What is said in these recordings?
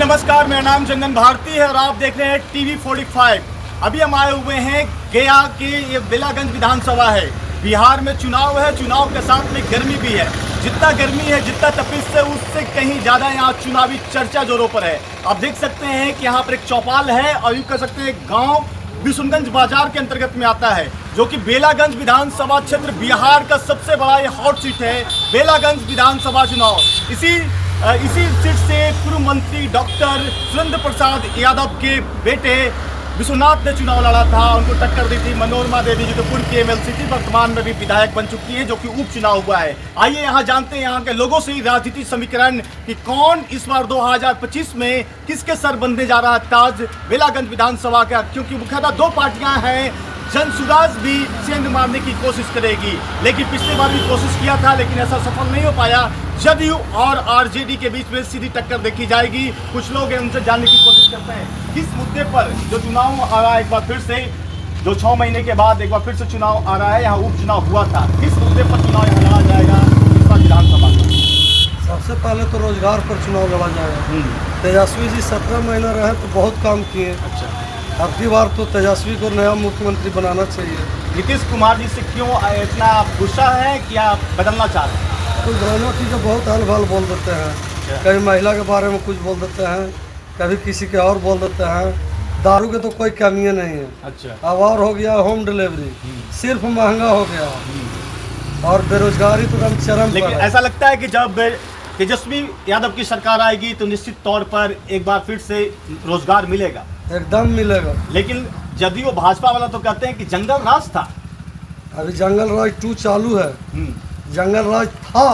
नमस्कार, मेरा नाम चंदन भारती है और आप देख रहे हैं टीवी 45। अभी हम आए हुए हैं गया के ये बेलागंज विधानसभा है। बिहार में चुनाव है, चुनाव के साथ में गर्मी भी है। जितना गर्मी है, जितना तपिश है, उससे कहीं ज़्यादा यहाँ चुनावी चर्चा जोरों पर है। आप देख सकते हैं कि यहाँ पर एक चौपाल है और यूँ कह सकते हैं गाँव बिशुनगंज बाजार के अंतर्गत में आता है, जो कि बेलागंज विधानसभा क्षेत्र बिहार का सबसे बड़ा ये हॉट सीट है। बेलागंज विधानसभा चुनाव इसी सीट से पूर्व मंत्री डॉक्टर सुरेंद्र प्रसाद यादव के बेटे विश्वनाथ ने चुनाव लड़ा था। उनको टक्कर दी थी मनोरमा देवी, जो कि पूर्व की एमएलसी थी, वर्तमान में भी विधायक बन चुकी हैं, जो कि उपचुनाव हुआ है। आइए यहाँ जानते हैं यहाँ के लोगों से राजनीतिक समीकरण कि कौन इस बार 2025 में किसके सर बनने जा रहा है ताज बेलागंज विधानसभा का, क्योंकि मुख्यतः दो पार्टियां हैं। जनसुराज भी सेंध मारने की कोशिश करेगी, लेकिन पिछली बार भी कोशिश किया था, लेकिन ऐसा सफल नहीं हो पाया। जदयू और आरजेडी के बीच में सीधी टक्कर देखी जाएगी। कुछ लोग हैं, उनसे जानने की कोशिश करते हैं किस मुद्दे पर जो चुनाव आ रहा है एक बार फिर से, जो 6 महीने के बाद एक बार फिर से चुनाव आ रहा है। यहाँ उपचुनाव हुआ था, किस मुद्दे पर चुनाव यहाँ लड़ा जाएगा इस बार विधानसभा का? सबसे पहले तो रोजगार पर चुनाव लड़ा जाएगा। तेजस्वी जी 17 महीना रहे तो बहुत काम किए। अच्छा, अब की बार तो तेजस्वी को नया मुख्यमंत्री बनाना चाहिए। नीतीश कुमार जी से क्यों इतना गुस्सा है, क्या बदलना चाह रहे हैं? तो दोनों चीज़ें बहुत हल भल बोल देते हैं। कभी महिला के बारे में कुछ बोल देते हैं, कभी किसी के और बोल देते हैं। दारू के तो कोई कमियाँ नहीं है। अच्छा, अब और हो गया होम डिलीवरी, सिर्फ महंगा हो गया, और बेरोजगारी तो एकदम चरम लेकिन पर है। ऐसा लगता है कि जब तेजस्वी यादव की सरकार आएगी तो निश्चित तौर पर एक बार फिर से रोजगार मिलेगा। एकदम मिलेगा। लेकिन जदयू भाजपा वाला तो कहते हैं कि जंगल राज था। अभी जंगल राज 2 चालू है। जंगल राज था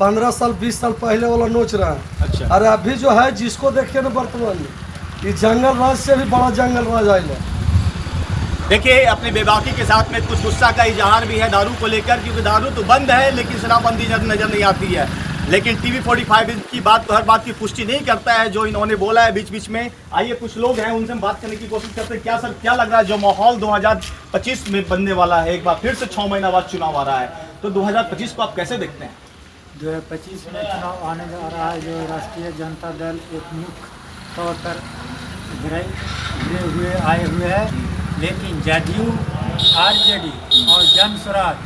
15 साल 20 साल पहले वाला नोच रहा है। अच्छा, अरे अभी जो है जिसको देखिए ना वर्तमान में, ये जंगल राज से भी बड़ा जंगल राज आएगा। देखिए अपने बेबाकी के साथ में कुछ गुस्सा का इजहार भी है दारू को लेकर, क्योंकि दारू तो बंद है लेकिन शराबबंदी नजर नहीं आती है। लेकिन टीवी 45 की बात तो हर बात की पुष्टि नहीं करता है जो इन्होंने बोला है बीच बीच में। आइए कुछ लोग हैं, उनसे हम बात करने की कोशिश करते हैं। क्या सर, क्या लग रहा है जो माहौल 2025 में बनने वाला है? एक बार फिर से 6 महीना बाद चुनाव आ रहा है, तो 2025 को आप कैसे देखते हैं? 2025 में चुनाव आने जा रहा है, जो राष्ट्रीय जनता दल एक मुख्य तौर पर घिरे हुए आए हुए है, लेकिन जदयू, आरजेडी और जनसुराज,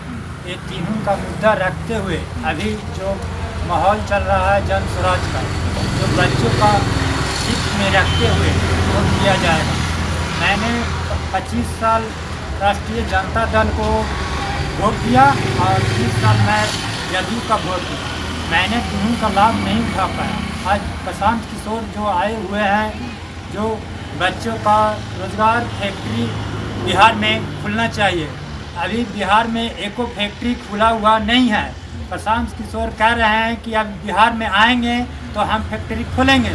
ये तीनों का मुद्दा रखते हुए अभी जो माहौल चल रहा है जनसुराज का, जो बच्चों का हित में रखते हुए वोट किया जाएगा। मैंने 25 साल राष्ट्रीय जनता दल को वोट दिया और 30 साल मैं जदयू का वोट दिया। मैंने दोनों का लाभ नहीं उठा पाया। आज प्रशांत किशोर जो आए हुए हैं, जो बच्चों का रोजगार फैक्ट्री बिहार में खुलना चाहिए, अभी बिहार में एको फैक्ट्री खुला हुआ नहीं है। प्रशांत किशोर कह रहे हैं कि अब बिहार में आएंगे तो हम फैक्ट्री खोलेंगे।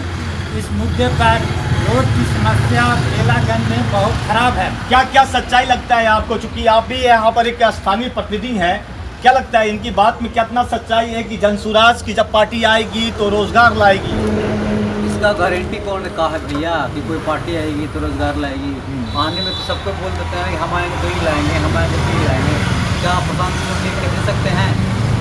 इस मुद्दे पर रोड की समस्या बेलागंज में बहुत खराब है। क्या क्या सच्चाई लगता है आपको, चूंकि आप भी यहाँ पर एक स्थानीय प्रतिनिधि हैं, क्या लगता है इनकी बात में कितना सच्चाई है कि जनसुराज की जब पार्टी आएगी तो रोजगार लाएगी? इसका गारंटी कौन कहा है भैया कि कोई पार्टी आएगी तो रोजगार लाएगी? आने में तो सबको बोल देते हैं हम आएंगे तो ही लाएंगे, हम आएंगे तो ही लाएंगे। क्या प्रशांत किशोर लिख के दे सकते हैं?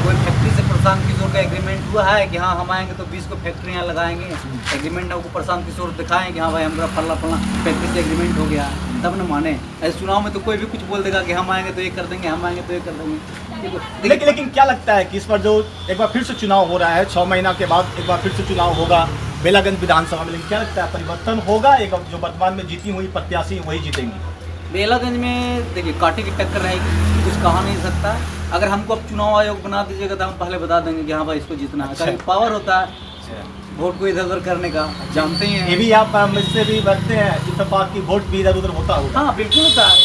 कोई फैक्ट्री से प्रशांत किशोर का एग्रीमेंट हुआ है कि हाँ हम आएंगे तो 20 को फैक्ट्रियाँ लगाएंगे? एग्रीमेंट आपको प्रशांत किशोर दिखाएं कि हाँ भाई हमारा फल्ला फैक्ट्री से एग्रीमेंट हो गया, तब न माने। ऐसे चुनाव में तो कोई भी कुछ बोल देगा कि हम आएंगे तो ये कर देंगे, हम आएंगे तो ये कर देंगे। लेकिन क्या लगता है कि इस पर जो एक बार फिर से चुनाव हो रहा है, 6 महीना के बाद एक बार फिर से चुनाव होगा बेलागंज विधानसभा में, लेकिन क्या लगता है परिवर्तन होगा? एक जो वर्तमान में जीती हुई प्रत्याशी वही जीतेंगी? बेलागंज में देखिए कांटे की टक्कर रहेगी, कुछ कहा नहीं सकता। अगर हमको अब चुनाव आयोग बना दीजिएगा तो हम पहले बता देंगे कि हाँ भाई इसको जीतना है। कभी पावर होता है वोट को इधर उधर करने का, जानते ही हैं। ये भी आप मुझसे भी बढ़ते हैं इत्तेफाक की वोट भी इधर उधर होता होगा? हाँ बिल्कुल होता है।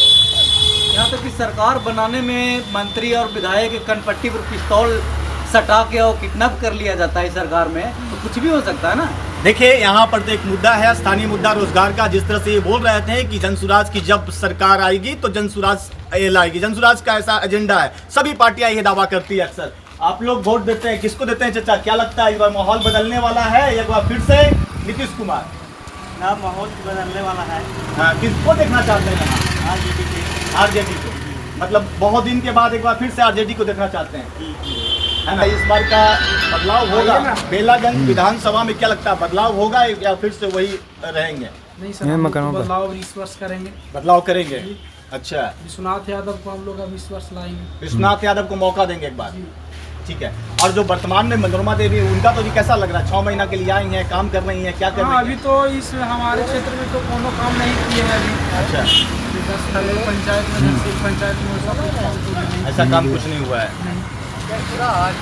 यहाँ तक कि सरकार बनाने में मंत्री और विधायक के कनपट्टी पर पिस्तौल सटा के और किडनैप कर लिया जाता है सरकार में, तो कुछ भी हो सकता है ना। देखिए यहाँ पर तो एक मुद्दा है, स्थानीय मुद्दा रोजगार का। जिस तरह से ये बोल रहे थे कि जनसुराज की जब सरकार आएगी तो जनसुराज लाएगी, जनसुराज का ऐसा एजेंडा है, सभी पार्टियां ये दावा करती है। अक्सर आप लोग वोट देते हैं, किसको देते हैं चाचा? क्या लगता है इस बार माहौल बदलने वाला है एक बार फिर से नीतीश कुमार? ना माहौल बदलने वाला है। हाँ, किसको देखना चाहते हैं? आरजेडी को। मतलब बहुत दिन के बाद एक बार फिर से आरजेडी को देखना चाहते हैं। है ना? इस बार का बदलाव होगा बेलागंज विधानसभा में, क्या लगता है बदलाव होगा या फिर से वही रहेंगे? नहीं सर, हम तो बदलाव इस वर्ष करेंगे। बदलाव करेंगे। अच्छा, विश्वनाथ यादव को हम लोग अब इस वर्ष लाएंगे। विश्वनाथ यादव को मौका देंगे एक बार, ठीक है। और जो वर्तमान में मनोरमा देवी, उनका तो जी कैसा लग रहा है? 6 महीना के लिए आई हैं, काम कर रही हैं, क्या कर रही हाँ, हैं? अभी तो इस हमारे क्षेत्र में तो कोनो काम नहीं किए हैं अभी। अच्छा, 10 साल पंचायत में, 10 पंचायत में सब काम तो नहीं। ऐसा काम कुछ नहीं हुआ है।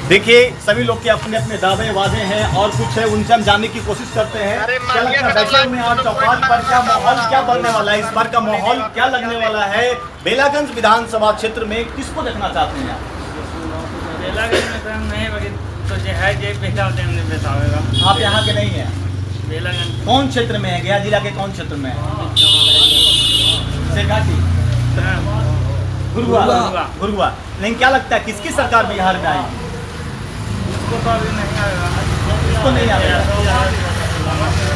देखिए, सभी लोग के अपने अपने दावे वादे हैं और कुछ है, उनसे हम जानने की कोशिश करते हैं। क्या लगता है बैठे हुए आज चौपाल पर, क्या माहौल क्या बनने वाला है? इस बार का माहौल क्या लगने वाला है? बेलागंज विधानसभा क्षेत्र में किसको देखना चाहते हैं आप? बेलागंज में तो हम नहीं बगे तो जो है जे बेला टाइम में बतावेगा। आप यहाँ के नहीं हैं? बेलागंज कौन क्षेत्र में है? गया जिला के कौन क्षेत्र में है? शेरघाटी, गुरुआ, गुरुआ। लेकिन क्या लगता है किसकी सरकार बिहार में आएगी? उसको तो अभी नहीं आएगा। इसको नहीं आएगा,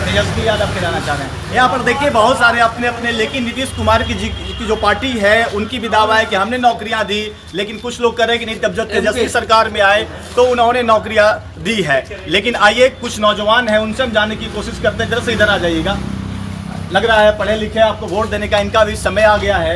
तेजस्वी यादव के रहना चाह रहे हैं। यहाँ पर देखिए बहुत सारे अपने अपने, लेकिन नीतीश कुमार की जो पार्टी है उनकी भी दावा है कि हमने नौकरियां दी, लेकिन कुछ लोग कह रहे हैं कि नहीं, तब जब तेजस्वी सरकार में आए तो उन्होंने नौकरियां दी है। लेकिन आइए कुछ नौजवान हैं, उनसे हम जानने की कोशिश करते हैं। जरा से इधर आ जाइएगा, लग रहा है पढ़े लिखे, आपको वोट देने का इनका भी समय आ गया है।